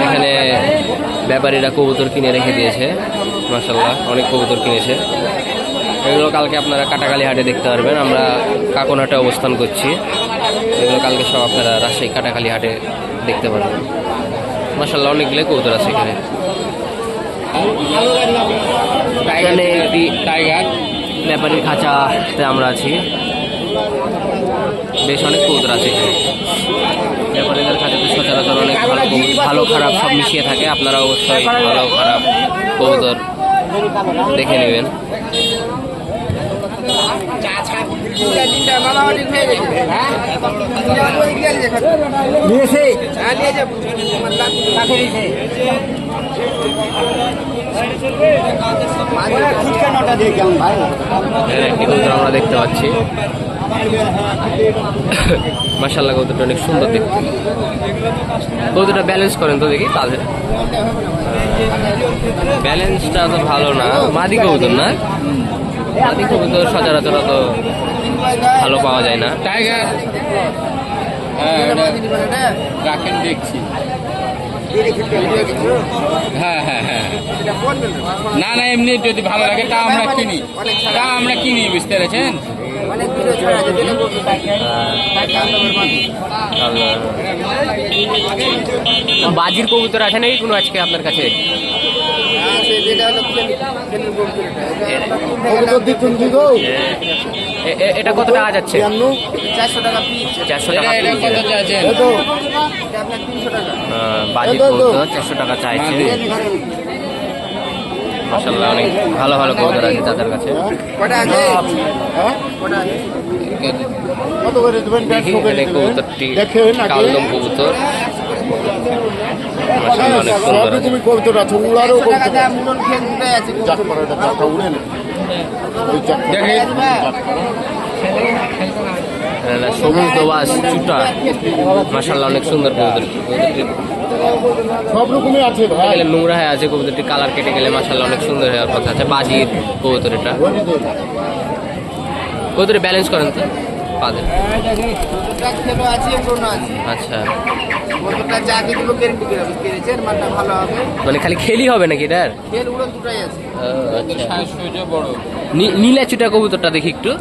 এখানে ব্যাপারীরা কবুতর কিনে রেখে দিয়েছে, মাশাআল্লাহ অনেক কবুতর কিনেছে। এগুলো কালকে আপনারা কাটাখালী হাটে দেখতে পারবেন। আমরা কাকনহাটে অবস্থান করছি, এগুলো কালকে সব আপনারা রাজশাহী কাটাখালী হাটে দেখতে পারবেন। মাশাআল্লাহ অনেকগুলো কবুতর আছে এখানে। এখানে একটি টাইগার ব্যাপারীর খাঁচাতে আমরা আছি, বেশ অনেক কবুতর আছে এখানে। ব্যাপারীদের খাঁচাতে সচরাচর অনেক ভালো খারাপ সব মিশিয়ে থাকে। আপনারা অবশ্যই ভালো খারাপ কবুতর দেখে নেবেন। একটি কবুতর আমরা দেখতে পাচ্ছি, মাশাআল্লাহ কবুতরটা অনেক সুন্দর দেখতে। কবুতরটা ব্যালেন্স করেন তো দেখি, তাহলে ব্যালেন্সটা তো ভালো না। মাদি কবুতর না, মাদি কবুতর সচরাচর তো ভালো পাওয়া যায় না। টাইগার রাখেন দেখছি। হ্যাঁ হ্যাঁ হ্যাঁ, না না এমনি যদি ভালো লাগে তা আমরা কিনি বুঝতে পেরেছেন। বাজির কবুতর আছে নাকি কোনো আজকে আপনার কাছে? এটা কত টাকা যাচ্ছে? 400 টাকা পিস। 400 টাকা এটা কত চাইছেন? বাজির কবুতর 400 টাকা চাইছে। মাশাআল্লাহ অনেক ভালো ভালো কবুতর আছে তাদের কাছে। দেখি এখানে কবুতরটি কালদম কবুতর, মাশাআল্লাহ অনেক সুন্দর আছে। কবুতর আছে উড়ারও সবুজ দোবাস চুটা, মাশাআল্লাহ অনেক সুন্দর কবুতর। সব রকমই আছে ভাই। নোংরা হয়ে আছে কবুতরটি, কালার কেটে গেলে মাশাআল্লাহ অনেক সুন্দর হওয়ার কথা আছে। বাজির কবুতর এটা। কবুতরে ব্যালেন্স করেন তো পাদের। আচ্ছা, মানে খালি খেলি হবে নাকি এটার? নীলা চুটা কবুতরটা দেখি একটু।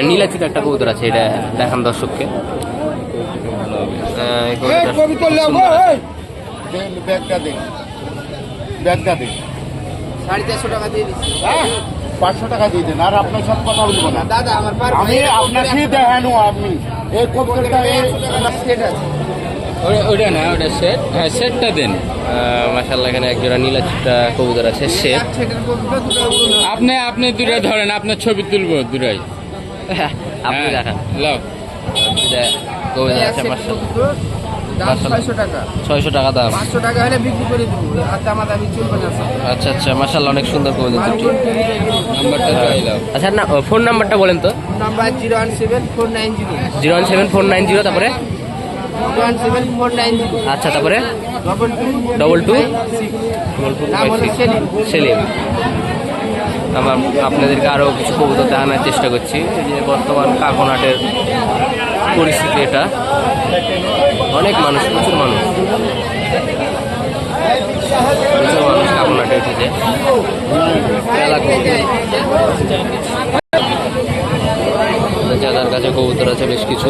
নীলা চুটা একটা কবুতর আছে, এটা দেখান দর্শককে। ব্যাগটা দিন 450 টাকা দিয়ে দিচ্ছি। 500 টাকা দিয়ে দেন, আর আপনার সব কথা বলবো না দাদা। আমি আপনাকে দেখানো, আপনি এই কবুতরটা সেট আছে। ওটা না, ওটা সেট। হ্যাঁ সেটটা দেন। মাশাআল্লাহ এখানে একজোড়া নীলা চুটা কবুতর আছে সেট। আপনি দুটো ধরেন, আপনার ছবি তুলবো দুটাই। আপনি দেখান। লাও কবুতর আছে মাশাআল্লাহ। 600 টাকা। 600 টাকা দাম। 500 টাকা হলে বিক্রি করে দেবো, আর দামাদামি চলবে না। আচ্ছা আচ্ছা, মাশাআল্লাহ অনেক সুন্দর কবুতর দুটি। নাম্বারটা চাইলাম। আচ্ছা না, ফোন নাম্বারটা বলেন তো। নাম্বার 017 490 017 490, তারপরে 017 490। আচ্ছা, তারপরে 22 সেলিম। আমরা আপনাদেরকে আরও কিছু কবুতর দেখানোর চেষ্টা করছি। এই যে বর্তমান কাকনহাটের পরিস্থিতি, এটা অনেক মানুষ, প্রচুর মানুষ কাকনহাটে উঠেছে। যাদের কাছে কবুতর আছে বেশ কিছু।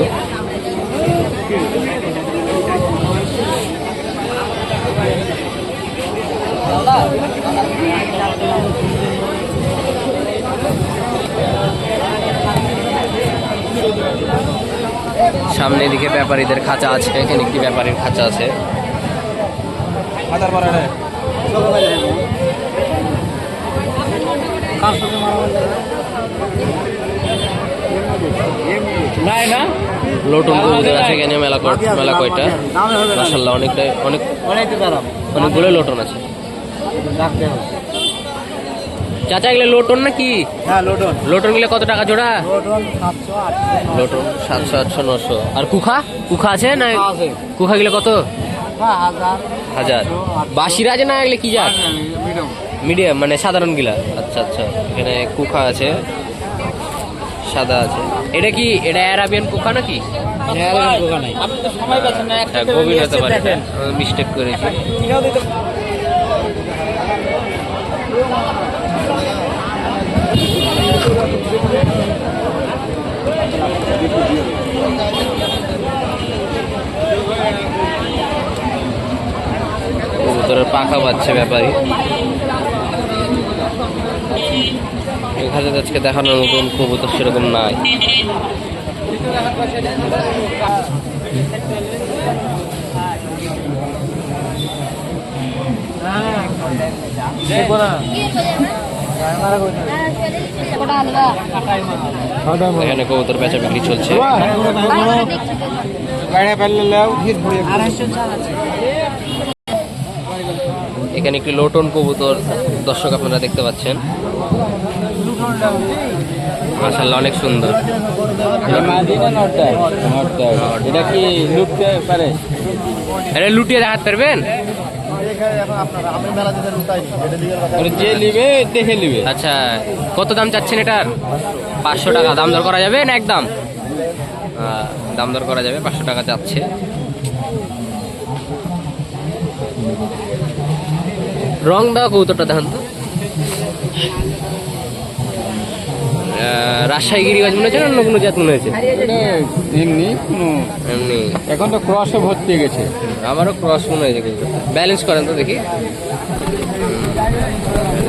সামনে দিকে ব্যাপারীদের খাঁচা আছে, এখানে একটি ব্যাপারীর খাঁচা আছে। লোটন কবুতর আছে এখানে মেলা কয়টা, মাশাআল্লাহ অনেকগুলো লোটন আছে। চাচা এগুলো লোটন নাকি? হ্যাঁ লোটন। লোটন গুলো কত টাকা জোড়া? লোটন 700 800 900। আর কুখা আছে না? কুখা গুলো কত? 1000। বাসিরা আছে না এগুলো কি জাত? মিডিয়াম, মানে সাধারণ গিলা। আচ্ছা আচ্ছা, এখানে কুখা আছে সাদা আছে। এটা কি এটা অ্যারাবিয়ান কোকা নাকি? আপনি তো সময় পাচ্ছেন না, একটা করে গভীর নিয়ে হতে এসে পারে, দেখেন। মিস্টেক করেছি। কবুতরের পাখা পাচ্ছে ব্যাপারী। এখানে আজকে দেখানোর মতন কবুতর সেরকম নাই। এখানে কবুতর বেচা বিক্রি চলছে। এখানে একটি লোটন কবুতর দর্শক আপনারা দেখতে পাচ্ছেন, মাশাআল্লাহ অনেক সুন্দর। এটা কি লুটতে পারে? এটা লুটিয়ে দেখাতে পারবেন? যে নিবে দেখে নিবে। আচ্ছা, কত দাম চাচ্ছেন এটার? 500 টাকা। দাম দর করা যাবে না একদম? দাম দর করা যাবে, 500 টাকা চাচ্ছে। রং দেওয়া কবুতরটা দেখেন তো, রাজশাহী গিরিবাজ মনে হচ্ছে না অন্য কোনো জাত মনে হয়েছে? এমনি কোনো এমনি এখন তো ক্রসে ভর্তি হয়ে গেছে। আমারও ক্রস মনে হয়েছে কিন্তু। ব্যালেন্স করেন তো দেখি।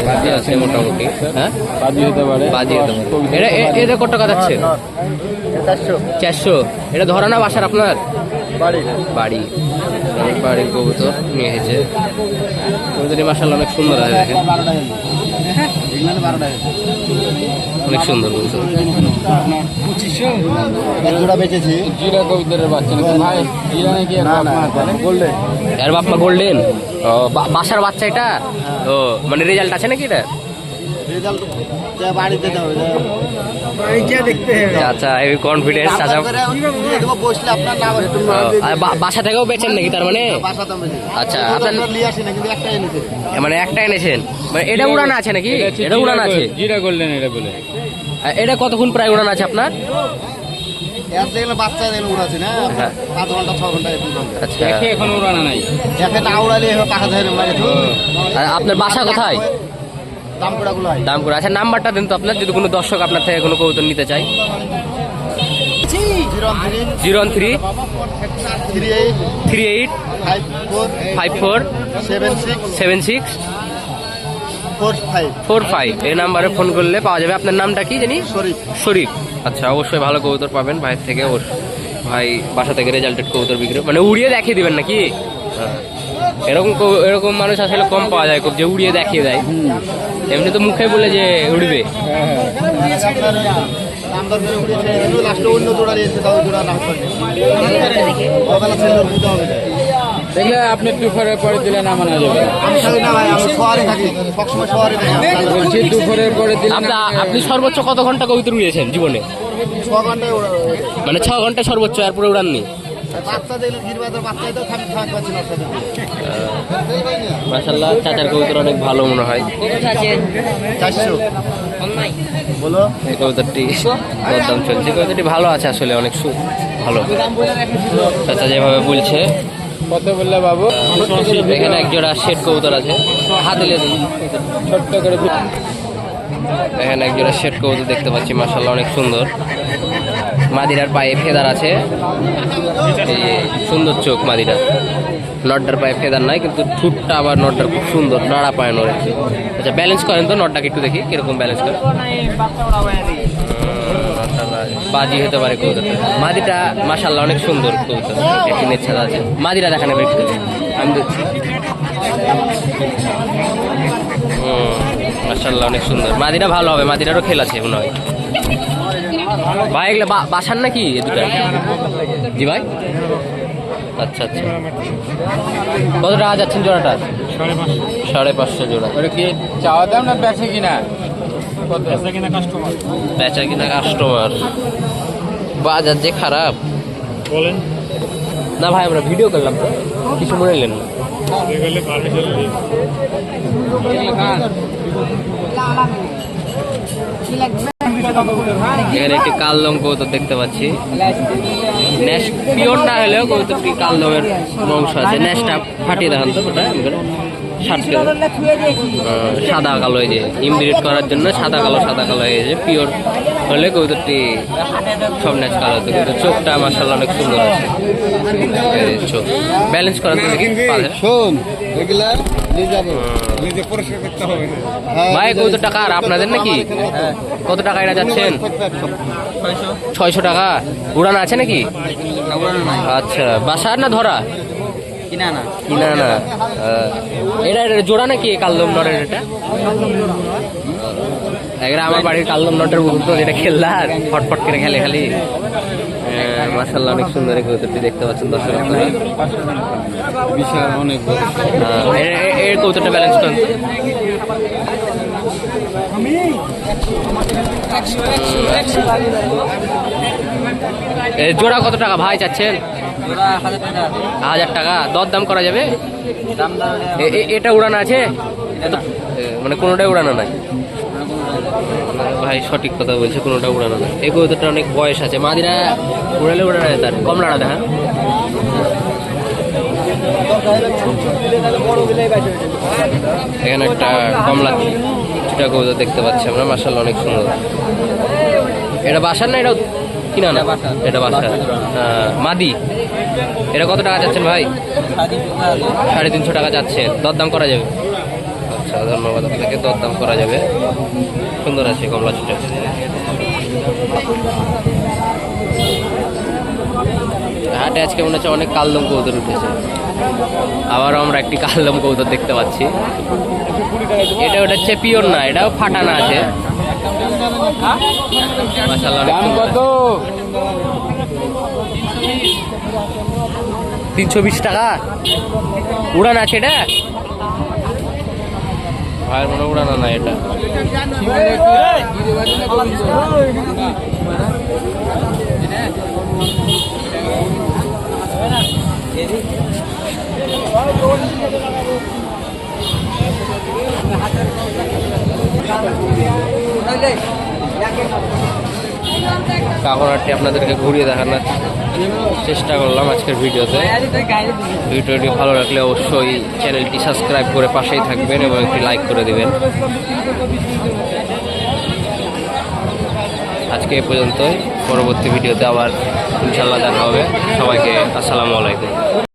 বাজি আছে মোটামুটি। হ্যাঁ, বাজি হতে পারে, বাজি হতে পারে। এটা কত টাকা যাচ্ছে? 400। এটা ধরা না বাসার আপনার? বাড়ি বাড়ির কবুতর নিয়ে এসেছে। কবুতরটি মাশাআল্লাহ অনেক সুন্দর আছে, দেখেন অনেক সুন্দর কবুতর। 2500 জোড়া বেচেছি। জিরা কবিতার বাচ্চা নাকি ভাই? জিরা নাকি গোল্ডেন? এর বাপ মা গোল্ডেন? ও, বাসার বাচ্চা এটা? ও, মানে রেজাল্ট আছে নাকি এটা? রেজাল্ট বাড়িতে যাবে, আচ্ছা, এই কনফিডেন্স। আচ্ছা, বসলে আপনার নাম একটু আর বাসা থেকেও বেচেন নাকি তার মানে? আচ্ছা, আপনার নিয়ে আসি না, কিন্তু একটা এনেছে। মানে একটা এনেছেন, মানে এটা উড়ানো আছে নাকি? এটা উড়ানো আছে? জিরা গোল্ডেন এটা বলে। আর এটা কতক্ষণ প্রায় উড়ানো আছে আপনার? এর দেখলে বাচ্চা দেখলে উড়াচ্ছে না, হ্যাঁ। 5 ঘন্টা 6 ঘন্টা এরকম ঘন্টা। আচ্ছা, দেখে এখন উড়ানো নাই। যাকে না উড়ালে এভাবে পাখা ধরে লাগে তো। আর আপনার বাসা কোথায়? দাম কোড়াগুলো হয়। দাম করে। আচ্ছা, নাম্বারটা দেন তো আপনার, যদি কোনো দর্শক আপনার থেকে কোনো কবুতর নিতে চাই। 013 38 38 54 54 76 76 45 45। এই নাম্বারে ফোন করলে পাওয়া যাবে। আপনার নামটা কি জানি? শরীফ। শরীফ। আচ্ছা, অবশ্যই ভালো কবুতর পাবেন ভাইয়ের থেকে। ওর ভাই বাসা থেকে রেজাল্টেড কবুতর বিক্রি, মানে উড়িয়ে দেখিয়ে দিবেন নাকি? হ্যাঁ, এরকম মানুষ আসলে কম পাওয়া যায়, খুব যে উড়িয়ে দেখিয়ে দেয়। এমনি তো মুখে বলে যে উড়বে। দাম দর করে উড়িয়ে ছেড়ে দিল, লাস্টে অন্য জোড়া নিয়েছে, তাও জোড়া না হচ্ছে। ওবেলা ছেলে বুঝতে হবে। দেখলে আপনি দুপুরের পরে দিলে নামানো যাবে। আমি থাকি না ভাই, আমি শহরে থাকি, সবসময় শহরে থাকি। বলছি দুপুরের পরে দিলে আপনি সর্বোচ্চ কত ঘন্টা কবুতর উড়িয়েছেন জীবনে? 6 ঘন্টায় মানে 6 ঘন্টা সর্বোচ্চ, এরপরে উড়াননি? বাচ্চা দেখলে গিরবাজার বাচ্চা তো থাকতে পারছি না সাথে। মাশাআল্লাহ, চাচার কবুতর অনেক ভালো মনে হয়। 400 বলো। এই কবুতরটি দাম চলছে, কবুতরটি ভালো আছে আসলে, অনেক ভালো। চাচা যেভাবে বলছে। কত বললে বাবু? এখানে এক জোড়া শেড কবুতর আছে, হাতে লেগে ছোট্ট করে। এখানে এক জোড়া শেড কবুতর দেখতে পাচ্ছি, মাশাআল্লাহ অনেক সুন্দর। মাদিরার পায়ে ফেদার আছে, এই সুন্দর চোখ মাদিরা। নটটার পায়ে ফেদার নাই, কিন্তু ঠুটটা আবার নটটার খুব সুন্দর, নাড়া পায় নড়ে। আচ্ছা, ব্যালেন্স করেন তো নটটাকে একটু দেখি কিরকম ব্যালেন্স করে। বাজি হতে পারে কবুতরটা। মাদিটা মাশাআল্লাহ অনেক সুন্দর কবুতর, একটি নেচ্ছা আছে। মাদিরা দেখানো একটু, আমি দেখছি। মাশাআল্লাহ অনেক সুন্দর। মাদিরা ভালো হবে, মাদিরারও খেল আছে মনে হয়। ভাই এগুলো বাসার নাকি এ দুটা? জি ভাই। আচ্ছা আচ্ছা, কত টাকা যাচ্ছেন জোড়াটা? 550 জোড়া। ওটা কি চাওয়া দাম না বেচে কিনা? বেচা কিনা কাস্টমার। বাজার যে খারাপ বলেন না ভাই, আমরা ভিডিও করলাম তো, কিছু মনে নিলেন না। ভালো চলবে। এখানে একটি কালদম কবুতর দেখতে পাচ্ছি। ন্যাশ পিওর না হলেও কবুতরটি কালদমের বংশ আছে। ন্যাশটা ফাটিয়ে দেখান তো ওটা সাদা কালো, এই যে ইমব্রিড করার জন্য সাদা কালো হয়ে গেছে। পিওর হলে কবুতরটি সব ন্যাশ কালো হতো, কিন্তু চোখটা মাশাআল্লাহ অনেক সুন্দর আছে। চোখ ব্যালেন্স করার জন্য শোন এগুলা নিয়ে যাবো, নিজে পরিষ্কার করতে হবে। ভাই কত টাকা আর আপনাদের নাকি? কত টাকা এটা যাচ্ছেন? 600 টাকা। উড়ান আছে নাকি? আচ্ছা, বাসার না ধরা? কিনা না। এটা জোড়া নাকি কালদম নটের? এটা আমার বাড়ির কালদম নটের তো, এটা খেললা ফটফট করে খেলে খালি। মাশাআল্লাহ অনেক সুন্দর এই কবুতরটি দেখতে পাচ্ছেন দর্শক আপনারা। বিশাল অনেক এর কবুতরটা ব্যালেন্স করেন। জোড়া কত টাকা ভাই চাচ্ছেন? 1000 টাকা। দরদাম করা যাবে? এটা উড়ানো আছে মানে কোনোটাই উড়ানো নাই? ভাই সঠিক কথা বলছে, কোনোটা উড়ানো নাই। এই কবুতরটা অনেক বয়স আছে, মাদিরা উড়ালে উড়ানো যায় তার কমলাটা দেখা। এখানে একটা কমলা চিটা কবুতর দেখতে পাচ্ছি আমরা, মাশাআল্লাহ অনেক সুন্দর। এটা বাসার না? এটা কিনা না? এটা বাসার। মাদি। এটা কত টাকা যাচ্ছেন ভাই? 350 টাকা যাচ্ছে। দরদাম করা যাবে? আচ্ছা, ধন্যবাদ আপনাকে। দরদাম করা যাবে। সুন্দর আছে কমলা চিটা। হাটে আজকে মনে হচ্ছে অনেক কালদম কবুতর উঠেছে। আবারও আমরা একটি কালদম কবুতর দেখতে পাচ্ছি। এটা ওটা হচ্ছে পিওর না, এটাও ফাটানো আছে। মাশাআল্লাহ দাম কত? 320 টাকা। উড়ান আছে এটা? ভাইয়ের মনে উড়ানো না এটা। কাকড়াটি আপনাদেরকে ঘুরিয়ে দেখানোর চেষ্টা করলাম আজকের ভিডিওতে। ভিডিওটি ভালো লাগলে অবশ্যই চ্যানেলটি সাবস্ক্রাইব করে পাশেই থাকবেন এবং একটি লাইক করে দিবেন। আজকে এ পর্যন্তই। পরবর্তী ভিডিওতে আবার ইনশাআল্লাহ দেখা হবে। সবাইকে আসসালামু আলাইকুম।